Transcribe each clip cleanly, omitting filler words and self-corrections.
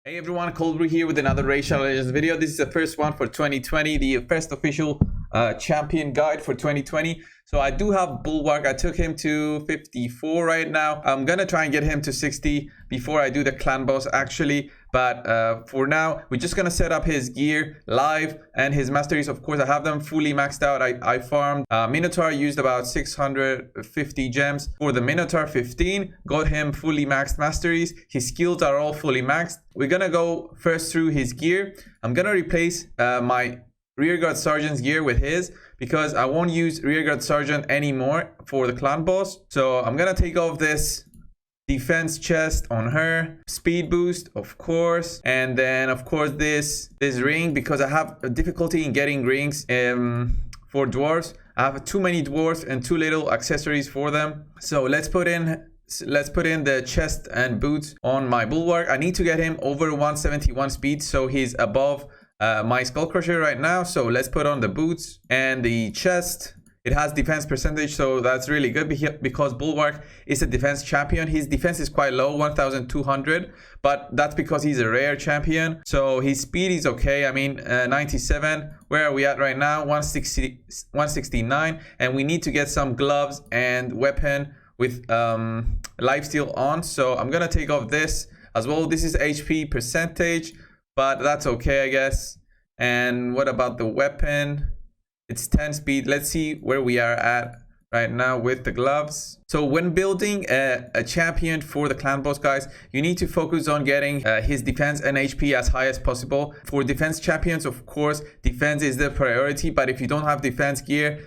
Hey everyone, Cold Brew here with another Race Legends video. This is the first one for 2020, the first official champion guide for 2020. So I do have Bulwark. I took him to 54 right now. I'm gonna try and get him to 60 before I do the clan boss actually. But for now, we're just gonna set up his gear live and his masteries. Of course, I have them fully maxed out. I farmed Minotaur, used about 650 gems for the Minotaur 15. Got him fully maxed masteries. His skills are all fully maxed. We're gonna go first through his gear. I'm gonna replace my Rearguard Sergeant's gear with his because I won't use Rearguard Sergeant anymore for the clan boss. So I'm gonna take off this defense chest on her, speed boost of course, and then of course this ring, because I have a difficulty in getting rings for dwarves. I have too many dwarves and too little accessories for them. So let's put in the chest and boots on my Bulwark. I need to get him over 171 speed, so he's above my Skull Crusher right now. So let's put on the boots and the chest. It has defense percentage, so that's really good because Bulwark is a defense champion. His defense is quite low, 1200, but that's because he's a rare champion. So his speed is okay. I mean, 97. Where are we at right now? 169, and we need to get some gloves and weapon with lifesteal on. So I'm gonna take off this as well. This is HP percentage, but that's okay, I guess. And what about the weapon? It's 10 speed. Let's see where we are at right now with the gloves. So when building a champion for the clan boss, guys, you need to focus on getting his defense and HP as high as possible. For defense champions, of course, defense is the priority, but if you don't have defense gear,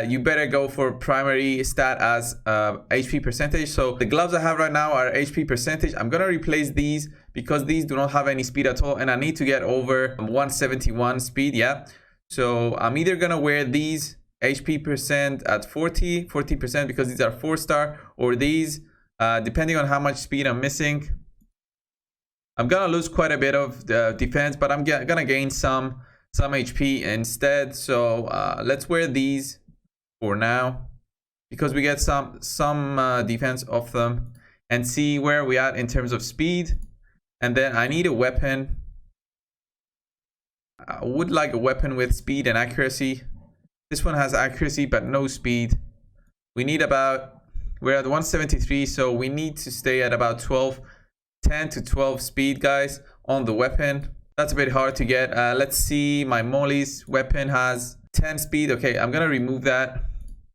you better go for primary stat as HP percentage. So the gloves I have right now are HP percentage. I'm gonna replace these because these do not have any speed at all, and I need to get over 171 speed. Yeah, so I'm either gonna wear these HP percent at 40% because these are 4-star, or these depending on how much speed I'm missing. I'm gonna lose quite a bit of the defense, but I'm gonna gain some HP instead. So let's wear these for now because we get some defense off them, and see where we at in terms of speed. And then I need a weapon. I would like a weapon with speed and accuracy. This one has accuracy but no speed. We need we're at 173, so we need to stay at about 10 to 12 speed, guys, on the weapon. That's a bit hard to get. Let's see, my Molly's weapon has 10 speed. Okay, I'm gonna remove that.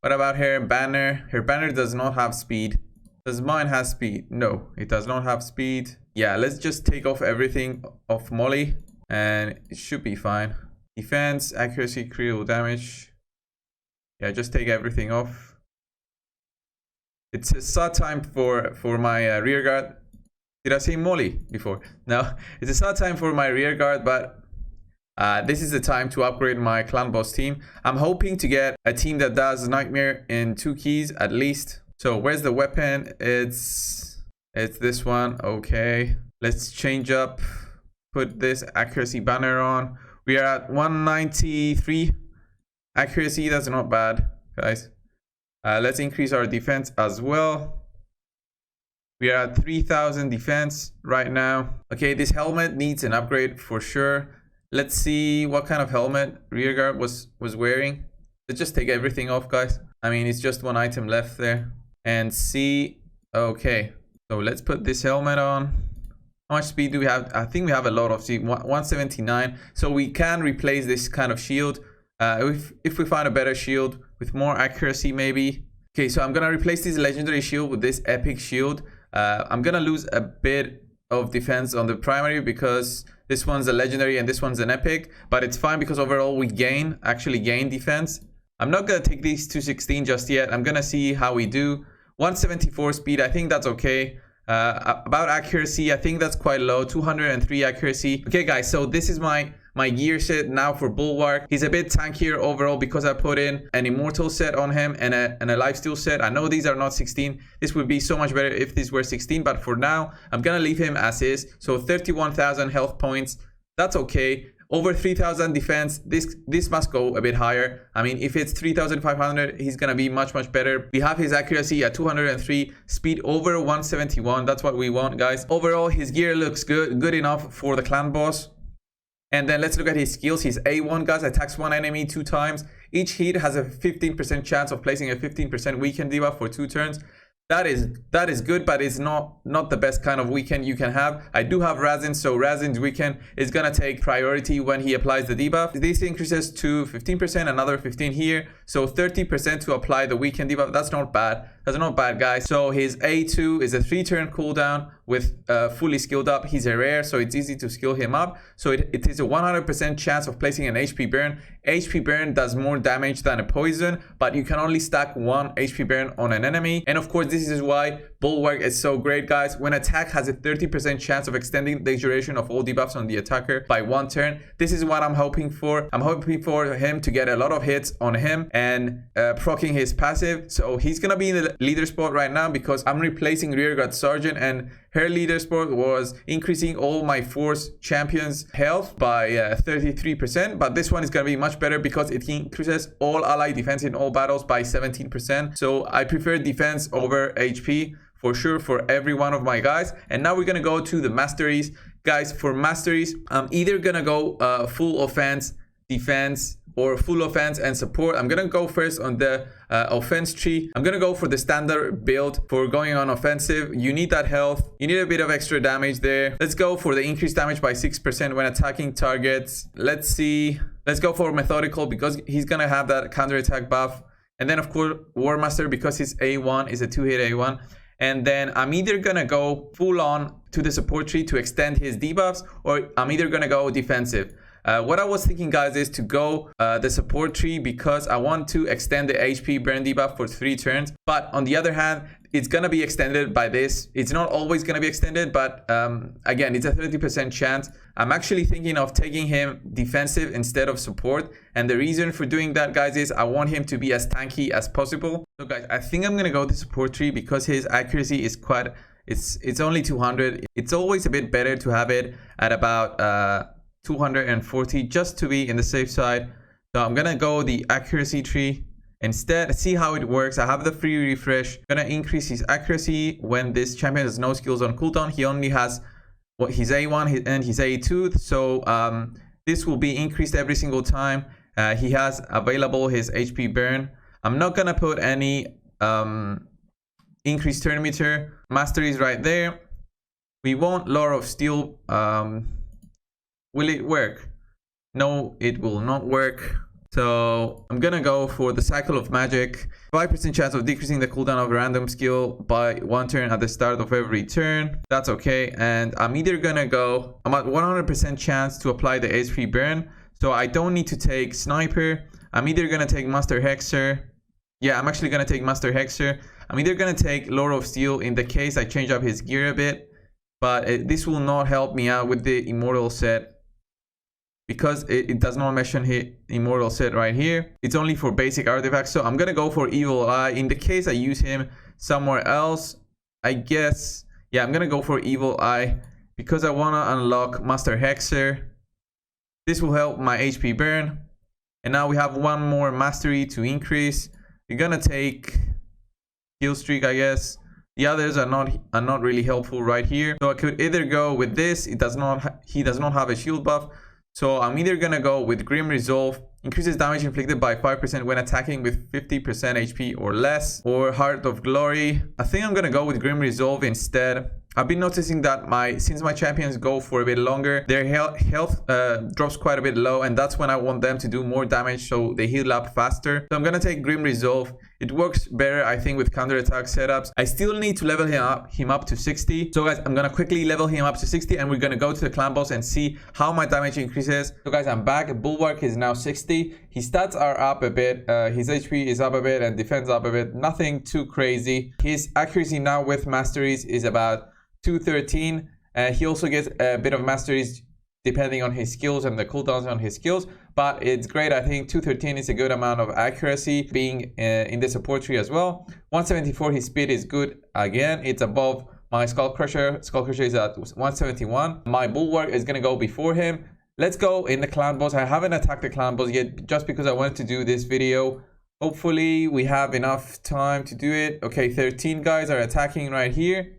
What about her banner? Her banner does not have speed. Does mine have speed? No, it does not have speed. Yeah, let's just take off everything of Molly and it should be fine. Defense, accuracy, critical damage. Yeah, just take everything off. It's a sad time for my rear guard. Did I say Molly before? No, it's a sad time for my rear guard, but this is the time to upgrade my clan boss team. I'm hoping to get a team that does Nightmare in 2 keys at least. So where's the weapon? It's this one. Okay, let's change up. Put this accuracy banner on. We are at 193 accuracy. That's not bad, guys. Let's increase our defense as well. We are at 3000 defense right now. Okay, this helmet needs an upgrade for sure. Let's see what kind of helmet Rearguard was wearing. Let's just take everything off, guys. I mean, it's just one item left there. And see, okay. So let's put this helmet on. How much speed do we have? I think we have a lot of speed, 179. So we can replace this kind of shield if we find a better shield with more accuracy maybe. Okay, so I'm gonna replace this legendary shield with this epic shield. I'm gonna lose a bit of defense on the primary because this one's a legendary and this one's an epic, but it's fine because overall we actually gain defense. I'm not gonna take these to 16 just yet. I'm gonna see how we do. 174 speed, I think that's okay. About accuracy, I think that's quite low, 203 accuracy. Okay guys, so this is my gear set now for Bulwark. He's a bit tankier overall because I put in an immortal set on him and a lifesteal set. I know these are not 16. This would be so much better if these were 16, but for now I'm gonna leave him as is. So 31,000 health points, that's okay. Over 3,000 defense, this must go a bit higher. I mean, if it's 3,500, he's gonna be much better. We have his accuracy at 203, speed over 171. That's what we want, guys. Overall, his gear looks good enough for the clan boss. And then let's look at his skills. His A1, guys, attacks one enemy 2 times. Each hit has a 15% chance of placing a 15% weaken debuff for 2 turns. That is good, but it's not the best kind of weaken you can have. I do have Razin, so Razin's weaken is gonna take priority when he applies the debuff. This increases to 15%, another 15 here, so 30% to apply the weaken debuff. That's not bad. That's not bad, guys. So his A2 is a 3-turn cooldown with fully skilled up. He's a rare, so it's easy to skill him up. So it is a 100% chance of placing an HP burn. HP burn does more damage than a poison, but you can only stack 1 HP burn on an enemy. And of course, this is why Bulwark is so great, guys. When attack has a 30% chance of extending the duration of all debuffs on the attacker by 1 turn. This is what I'm hoping for. I'm hoping for him to get a lot of hits on him and proccing his passive. So he's gonna be in the leader spot right now because I'm replacing Rearguard Sergeant, and her leader spot was increasing all my force champions health by 33%, but this one is going to be much better because it increases all ally defense in all battles by 17%. So I prefer defense over HP for sure for every one of my guys. And now we're going to go to the masteries. Guys, for masteries, I'm either going to go full offense, defense, or full offense and support. I'm gonna go first on the offense tree. I'm gonna go for the standard build for going on offensive. You need that health. You need a bit of extra damage there. Let's go for the increased damage by 6% when attacking targets. Let's see. Let's go for methodical because he's gonna have that counterattack buff. And then of course War Master because his A1 is a 2-hit A1. And then I'm either gonna go full on to the support tree to extend his debuffs, or I'm either gonna go defensive. What I was thinking, guys, is to go the support tree because I want to extend the HP burn debuff for 3 turns. But on the other hand, it's going to be extended by this. It's not always going to be extended, but again, it's a 30% chance. I'm actually thinking of taking him defensive instead of support. And the reason for doing that, guys, is I want him to be as tanky as possible. So, guys, I think I'm going to go the support tree because his accuracy is quite... It's only 200. It's always a bit better to have it at about... 240 just to be in the safe side. So I'm gonna go the accuracy tree instead, see how it works. I have the free refresh. I'm gonna increase his accuracy when this champion has no skills on cooldown. He only has his A1 and his A2, so this will be increased every single time he has available his HP burn. I'm not gonna put any increased turn meter. Masteries right there. We want Lore of Steel. Will it work? No, it will not work. So I'm gonna go for the Cycle of Magic. 5% chance of decreasing the cooldown of a random skill by 1 turn at the start of every turn. That's okay. And I'm either gonna go... I'm at 100% chance to apply the HP burn. So I don't need to take Sniper. I'm either gonna take Master Hexer. Yeah, I'm actually gonna take Master Hexer. I'm either gonna take Lore of Steel in the case I change up his gear a bit. But this will not help me out with the Immortal set, because it does not mention hit Immortal set right here. It's only for basic artifacts. So I'm gonna go for Evil Eye. In the case I use him somewhere else, I guess, yeah, I'm gonna go for Evil Eye because I wanna unlock Master Hexer. This will help my HP burn. And now we have one more mastery to increase. We're gonna take Kill Streak, I guess. The others are not really helpful right here. So I could either go with this. He does not have a shield buff. So I'm either gonna go with Grim Resolve, increases damage inflicted by 5% when attacking with 50% HP or less, or Heart of Glory. I think I'm gonna go with Grim Resolve instead. I've been noticing that since my champions go for a bit longer, their health drops quite a bit low, and that's when I want them to do more damage so they heal up faster. So I'm gonna take Grim Resolve. It works better, I think, with counterattack setups. I still need to level him up to 60. So guys, I'm gonna quickly level him up to 60, and we're gonna go to the clan boss and see how my damage increases. So guys, I'm back. Bulwark is now 60. His stats are up a bit. His HP is up a bit and defense up a bit. Nothing too crazy. His accuracy now with masteries is about 213. He also gets a bit of masteries depending on his skills and the cooldowns on his skills, but it's great. I think 213 is a good amount of accuracy being in the support tree as well. 174, his speed is good. Again, it's above my Skull Crusher. Skull Crusher is at 171. My Bulwark is gonna go before him. let's go in the clan boss. I haven't attacked the clan boss yet just because I wanted to do this video. Hopefully we have enough time to do it. Okay, 13 guys are attacking right here.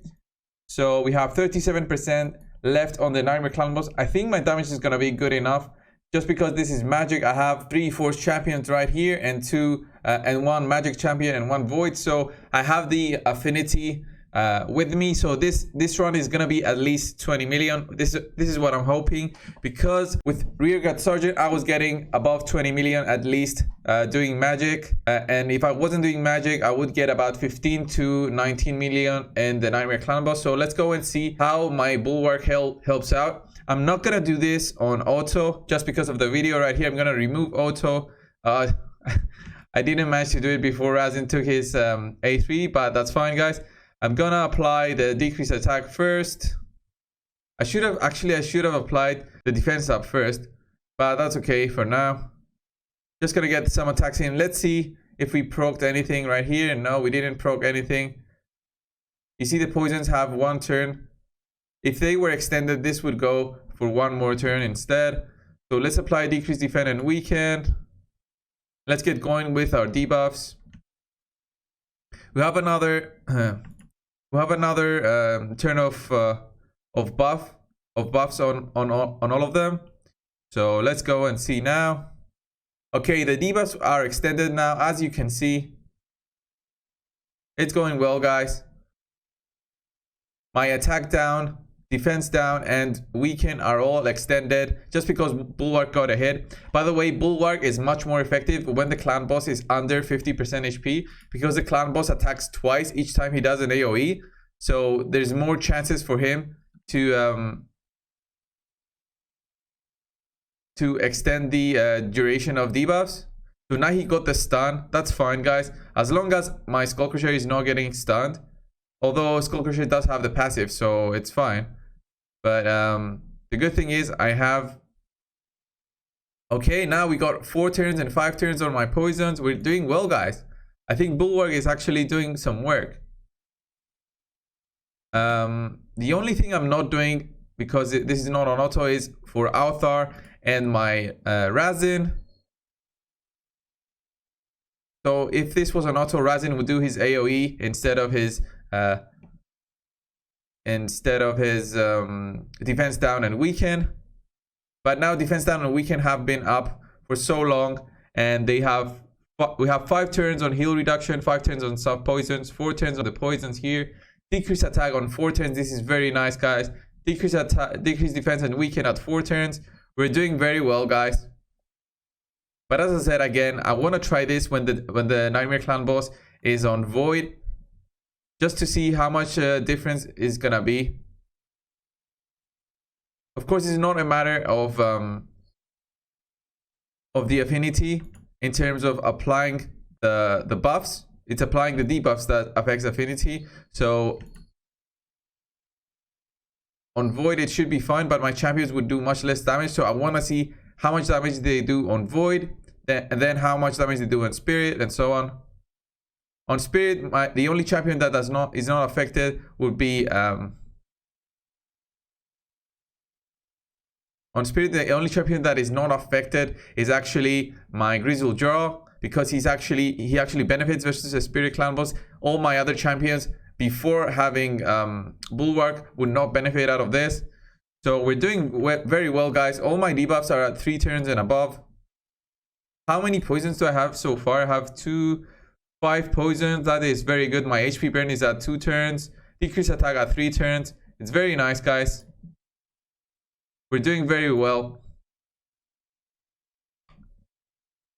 So we have 37% left on the Nightmare clan boss. I think my damage is gonna be good enough. Just because this is magic, I have 3 force champions right here and 1 magic champion and 1 void. So I have the affinity with me. So this run is gonna be at least 20 million. This is what I'm hoping, because with Rearguard Sergeant I was getting above 20 million at least doing magic, and if I wasn't doing magic I would get about 15 to 19 million in the Nightmare clan boss. So let's go and see how my Bulwark helps out. I'm not gonna do this on auto just because of the video right here. I'm gonna remove auto. I didn't manage to do it before Razin took his A3, but that's fine, guys. I'm gonna apply the decrease attack first. I should have applied the defense up first, but that's okay for now. Just gonna get some attacks in. Let's see if we proc'd anything right here. No, we didn't proc anything. You see the poisons have 1 turn. If they were extended, this would go for 1 more turn instead. So let's apply decrease defend and weaken. Let's get going with our debuffs. We have another turn of buffs on all of them. So let's go and see now. Okay, the debuffs are extended now, as you can see. It's going well, guys. My attack down, defense down, and weaken are all extended just because Bulwark got ahead. By the way, Bulwark is much more effective when the clan boss is under 50% HP, because the clan boss attacks twice each time he does an AoE. So there's more chances for him to extend the duration of debuffs. So now he got the stun. That's fine, guys, as long as my Skullcrusher is not getting stunned. Although Skullcrusher does have the passive, so it's fine. But the good thing is I have... Okay, now we got 4 turns and 5 turns on my poisons. We're doing well, guys. I think Bulwark is actually doing some work. The only thing I'm not doing, because this is not on auto, is for Althar and my Razin. So if this was an auto, Razin would do his AoE instead of his defense down and weaken. But now defense down and weaken have been up for so long, and we have 5 turns on heal reduction, 5 turns on sub poisons, 4 turns on the poisons here, decrease attack on 4 turns. This is very nice, guys. Decrease defense and weaken at 4 turns. We're doing very well, guys. But as I said, again, I want to try this when the Nightmare clan boss is on void, just to see how much difference is gonna be. Of course, it's not a matter of the affinity in terms of applying the buffs. It's applying the debuffs that affects affinity. So on void it should be fine, but my champions would do much less damage. So I want to see how much damage they do on void, and then how much damage they do on spirit, and so on. On spirit, the only champion that is not affected would be on spirit. The only champion that is not affected is actually my Grizzle Jarl, because he actually benefits versus a spirit clan boss. All my other champions before having Bulwark would not benefit out of this. So we're doing very well, guys. All my debuffs are at 3 turns and above. How many poisons do I have so far? I have 5 poisons. That is very good. My HP burn is at 2 turns. Decrease attack at 3 turns. It's very nice, guys. We're doing very well.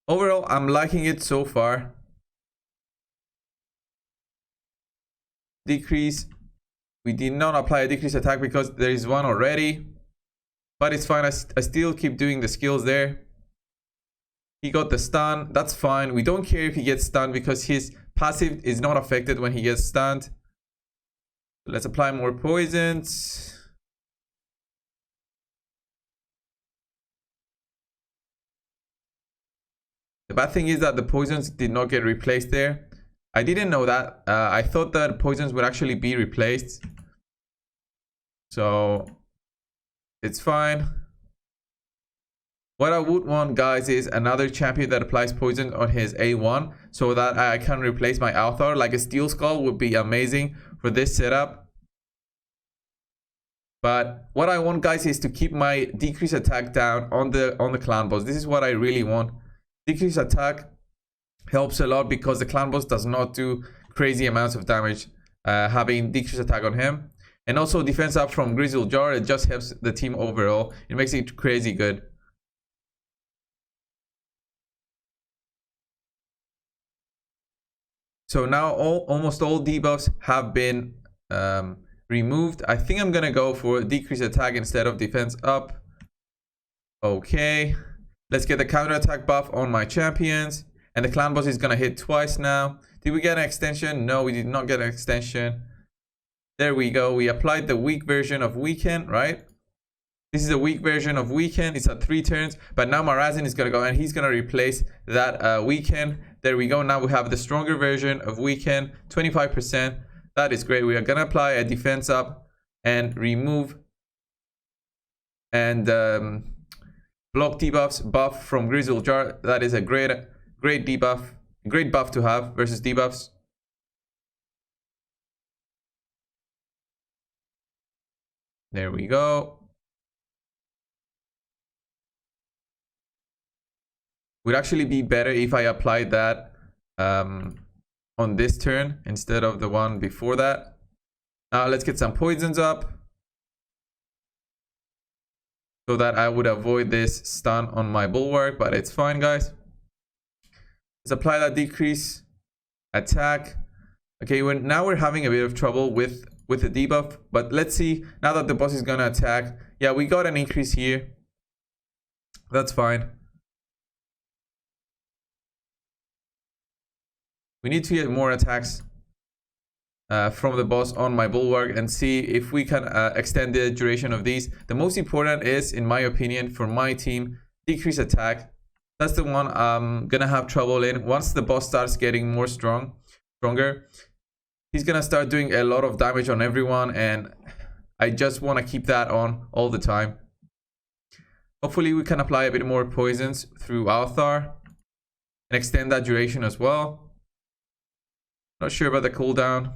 Overall, I'm liking it so far. Decrease. We did not apply a decrease attack because there is one already. But it's fine. I still keep doing the skills there. He got the stun. That's fine. We don't care if he gets stunned because his passive is not affected when he gets stunned. Let's apply more poisons. The bad thing is that the poisons did not get replaced there. I didn't know that. I thought that poisons would actually be replaced. So it's fine. What I would want, guys, is another champion that applies poison on his A1 so that I can replace my Althar. Like a Steel Skull would be amazing for this setup. But what I want, guys, is to keep my decrease attack down on the clan boss. This is what I really want. Decrease attack helps a lot because the clan boss does not do crazy amounts of damage having decrease attack on him. And also defense up from Grizzle Jar, it just helps the team overall. It makes it crazy good. So now almost all debuffs have been removed. I think I'm gonna go for decrease attack instead of defense up. Okay, let's get the counter attack buff on my champions. And the clan boss is gonna hit twice now. Did we get an extension? No, we did not get an extension. There we go. We applied the weak version of Weaken, right? This is a weak version of Weaken. It's at 3 turns. But now Marazin is gonna go and he's gonna replace that Weaken. There we go. Now we have the stronger version of Weaken, 25%. That is great. We are gonna apply a defense up and remove and block debuffs buff from Grizzle Jar. That is a great debuff, great buff to have versus debuffs. There we go. Would actually be better if I applied that on this turn instead of the one before that. Now let's get some poisons up so that I would avoid this stun on my Bulwark, but it's fine, guys. Let's apply that decrease attack. Okay, now we're having a bit of trouble with the debuff, but let's see now that the boss is gonna attack. Yeah, we got an increase here. That's fine. We need to get more attacks from the boss on my Bulwark and see if we can extend the duration of these. The most important is, in my opinion, for my team, decrease attack. That's the one I'm gonna have trouble in. Once the boss starts getting more stronger, he's gonna start doing a lot of damage on everyone, and I just want to keep that on all the time. Hopefully we can apply a bit more poisons through Althar and extend that duration as well. Not sure about the cooldown.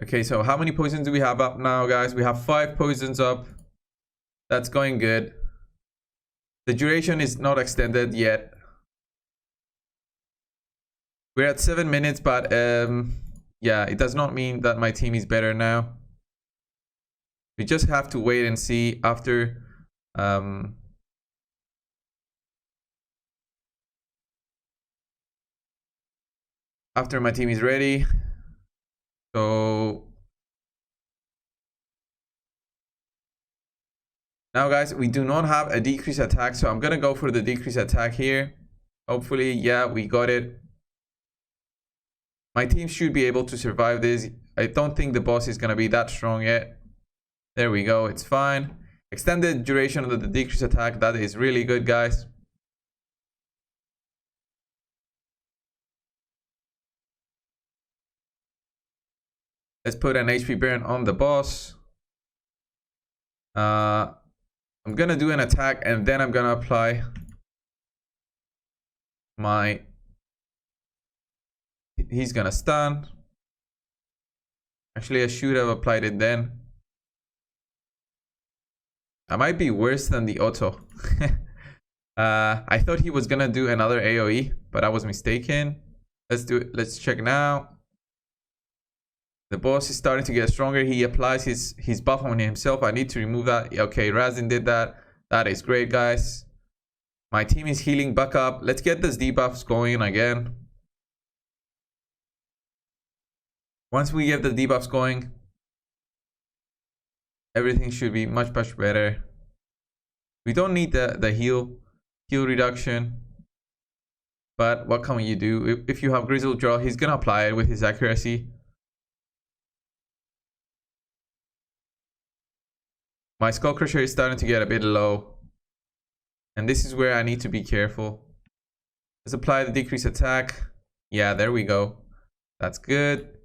Okay, so how many poisons do we have up now, guys? We have 5 poisons up. That's going good. The duration is not extended yet. We're at 7 minutes, but yeah, it does not mean that my team is better now. We just have to wait and see after after my team is ready. So now, guys, we do not have a decrease attack, so I'm gonna go for the decrease attack here. Hopefully, yeah, we got it. My team should be able to survive this. I don't think the boss is gonna be that strong yet. There we go, it's fine. Extended duration of the decrease attack, that is really good, guys. Let's put an HP burn on the boss. I'm gonna do an attack and then I'm gonna apply my... He's gonna stun. Actually, I should have applied it then. I might be worse than the auto. I thought he was gonna do another AoE, but I was mistaken. Let's do it. Let's check now. The boss is starting to get stronger. He applies his buff on himself. I need to remove that. Okay, Razin did that. That is great, guys. My team is healing back up. Let's get these debuffs going again. Once we get the debuffs going, everything should be much better. We don't need the heal reduction. But what can you do? If you have Grizzle Draw, he's gonna apply it with his accuracy. My Skull Crusher is starting to get a bit low. And this is where I need to be careful. Let's apply the decrease attack. Yeah, there we go. That's good.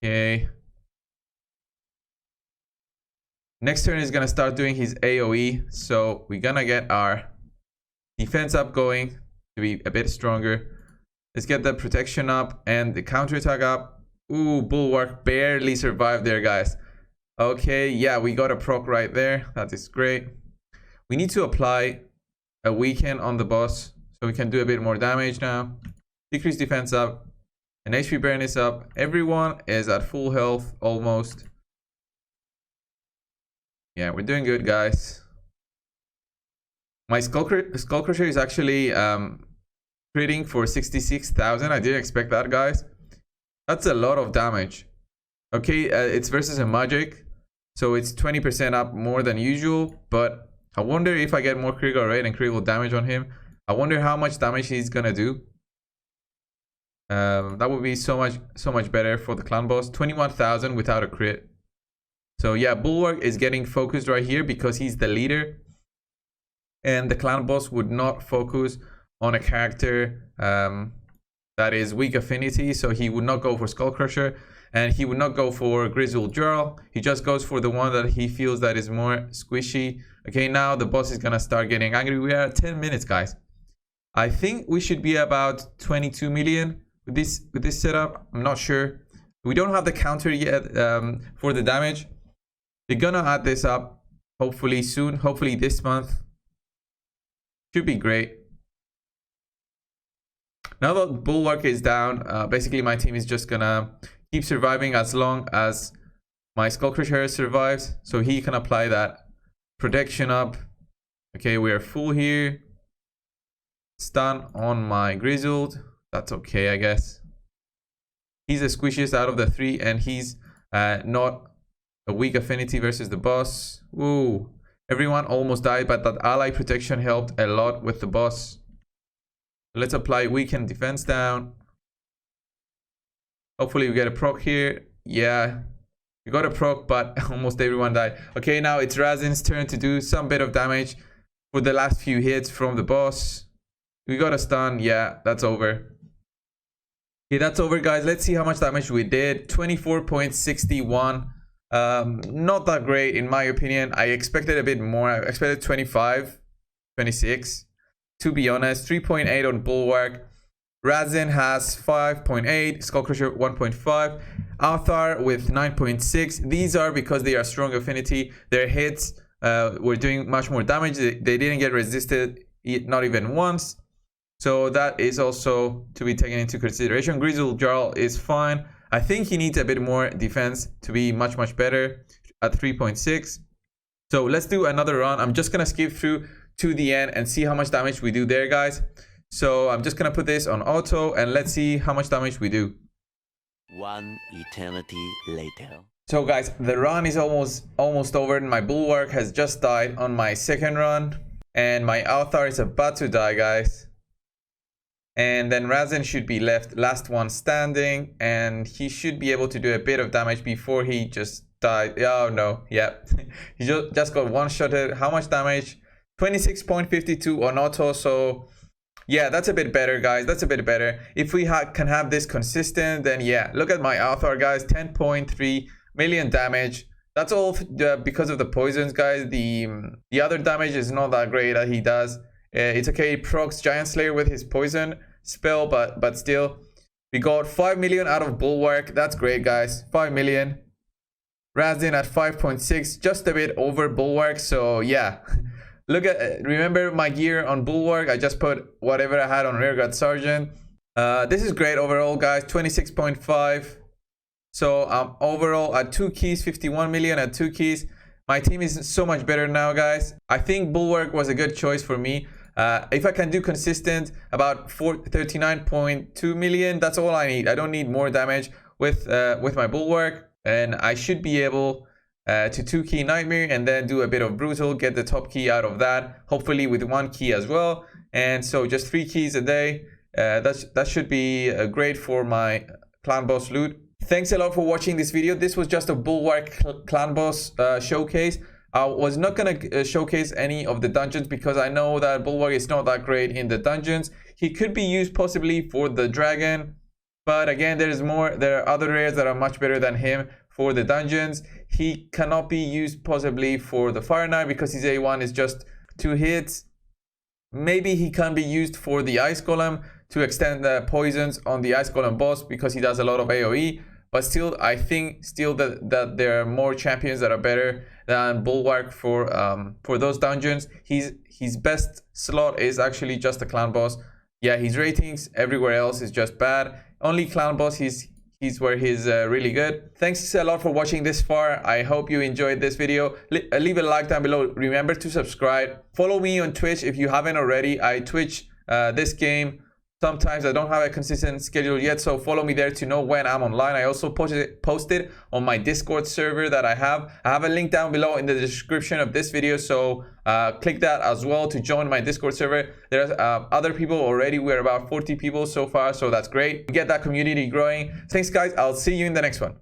Okay. Next turn is gonna start doing his AoE, so we're gonna get our defense up going to be a bit stronger. Let's get the protection up and the counterattack up. Ooh, Bulwark barely survived there, guys. Okay, yeah, we got a proc right there. That is great. We need to apply a weaken on the boss so we can do a bit more damage now. Decrease defense up. And HP burn is up. Everyone is at full health almost. Yeah, we're doing good, guys. My Skull Crusher is actually critting for 66,000. I didn't expect that, guys. That's a lot of damage. Okay, it's versus a magic, so it's 20% up more than usual. But I wonder if I get more critical rate and critical damage on him. I wonder how much damage he's gonna do. That would be so much better for the clan boss. 21,000 without a crit. So yeah, Bulwark is getting focused right here because he's the leader. And the clan boss would not focus on a character that is weak affinity. So he would not go for Skull Crusher. And he would not go for Grizzled Jarl. He just goes for the one that he feels that is more squishy. Okay, now the boss is gonna start getting angry. We are at 10 minutes, guys. I think we should be about 22 million with this setup. I'm not sure. We don't have the counter yet for the damage. They're gonna add this up hopefully soon. Hopefully this month. Should be great. Now that Bulwark is down, basically my team is just gonna keep surviving as long as my Skull Crusher survives, so he can apply that protection up. Okay, we are full here. Stun on my Grizzled. That's okay, I guess. He's the squishiest out of the three, and he's not a weak affinity versus the boss. Ooh, everyone almost died, but that ally protection helped a lot with the boss. Let's apply weaken defense down. Hopefully we get a proc here. Yeah, we got a proc, but almost everyone died. Okay, now it's Razin's turn to do some bit of damage for the last few hits from the boss. We got a stun. Yeah, that's over. Okay, that's over, guys. Let's see how much damage we did. 24.61. Not that great in my opinion. I expected a bit more. I expected 25, 26. To be honest, 3.8 on Bulwark. Razin has 5.8, Skull Crusher 1.5, Althar with 9.6. These are because they are strong affinity. Their hits were doing much more damage. They didn't get resisted, not even once. So that is also to be taken into consideration. Grizzled Jarl is fine. I think he needs a bit more defense to be much better at 3.6. So let's do another run. I'm just gonna skip through to the end and see how much damage we do there, guys. So I'm just gonna put this on auto and let's see how much damage we do. One eternity later. So guys, the run is almost over. My Bulwark has just died on my second run, and my Althar is about to die, guys. And then Razin should be left last one standing, and he should be able to do a bit of damage before he just died. Oh no, yep. He just got one-shotted. How much damage? 26.52 on auto. So yeah, that's a bit better, guys. That's a bit better. If we can have this consistent, then yeah. Look at my Althar, guys. 10.3 million damage. That's all because of the poisons, guys. The other damage is not that great that he does. It's okay. He procs Giant Slayer with his poison spell, but still. We got 5 million out of Bulwark. That's great, guys. 5 million. Razin at 5.6, just a bit over Bulwark. So yeah. Look at, remember my gear on Bulwark? I just put whatever I had on Rearguard Sergeant. This is great overall, guys. 26.5. So I'm overall at 2 keys, 51 million at 2 keys. My team is so much better now, guys. I think Bulwark was a good choice for me. If I can do consistent, about 39.2 million, that's all I need. I don't need more damage with my Bulwark, and I should be able to 2-key Nightmare and then do a bit of Brutal, get the top key out of that, hopefully with 1 key as well. And so just 3 keys a day. That should be great for my clan boss loot. Thanks a lot for watching this video. This was just a Bulwark clan boss showcase. I was not gonna showcase any of the dungeons because I know that Bulwark is not that great in the dungeons. He could be used possibly for the dragon, But again, there are other rares that are much better than him for the dungeons. He cannot be used possibly for the Fire Knight because his A1 is just 2 hits. Maybe he can be used for the Ice Golem to extend the poisons on the Ice Golem boss because he does a lot of AoE. But still, I think that there are more champions that are better than Bulwark for those dungeons. His best slot is actually just the clan boss. Yeah, his ratings everywhere else is just bad. Only clan boss he's where he's really good. Thanks a lot for watching this far. I hope you enjoyed this video. Leave a like down below. Remember to subscribe. Follow me on Twitch if you haven't already. I Twitch this game. Sometimes I don't have a consistent schedule yet, so follow me there to know when I'm online. I also posted on my Discord server that I have. I have a link down below in the description of this video, so click that as well to join my Discord server. There's other people already. We're about 40 people so far, so that's great. Get that community growing. Thanks, guys. I'll see you in the next one.